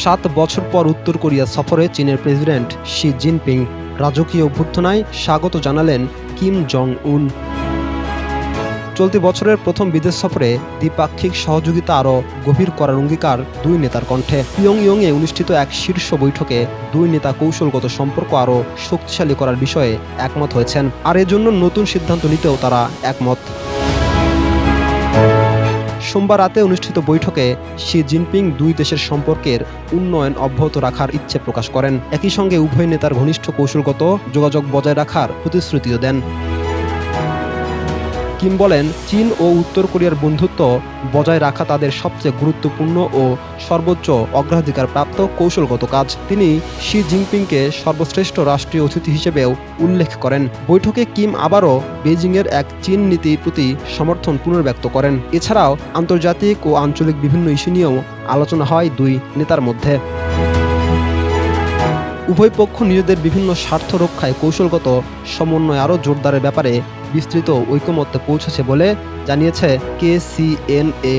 7 বছর পর উত্তর কোরিয়া সফরে চীনের প্রেসিডেন্ট শি জিনপিং। রাজকীয় অভ্যর্থনায় স্বাগত জানালেন কিম জং উন। চলতি বছরের প্রথম বিদেশ সফরে দ্বিপাক্ষিক সহযোগিতা আরও গভীর করার অঙ্গীকার দুই নেতার কণ্ঠে। পিয়ংইয়ংয়ে অনুষ্ঠিত এক শীর্ষ বৈঠকে দুই নেতা কৌশলগত সম্পর্ক আরও শক্তিশালী করার বিষয়ে একমত হয়েছেন, আর এজন্য নতুন সিদ্ধান্ত নিতেও তারা একমত। সোমবার রাতে অনুষ্ঠিত বৈঠকে শি জিনপিং দুই দেশের সম্পর্কের উন্নয়ন অব্যাহত রাখার ইচ্ছে প্রকাশ করেন। একই সঙ্গে উভয় নেতার ঘনিষ্ঠ কৌশলগত যোগাযোগ বজায় রাখার প্রতিশ্রুতিও দেন। কিম বলেন, চীন ও উত্তর কোরিয়ার বন্ধুত্ব বজায় রাখা তাদের সবচেয়ে গুরুত্বপূর্ণ ও সর্বোচ্চ অগ্রাধিকার প্রাপ্ত কৌশলগত কাজ। তিনি শি জিনপিংকে সর্বশ্রেষ্ঠ রাষ্ট্রীয় অতিথি হিসেবেও উল্লেখ করেন। বৈঠকে কিম আবারও বেইজিংয়ের এক চীন নীতির প্রতি সমর্থন পুনর্ব্যক্ত করেন। এছাড়াও আন্তর্জাতিক ও আঞ্চলিক বিভিন্ন ইস্যু নিয়েও আলোচনা হয় দুই নেতার মধ্যে। উভয় পক্ষ নিজেদের বিভিন্ন স্বার্থ রক্ষায় কৌশলগত সমন্বয় আরও জোরদারের ব্যাপারে বিস্তৃত ঐকমত্যে পৌঁছেছে বলে জানিয়েছে KCNA।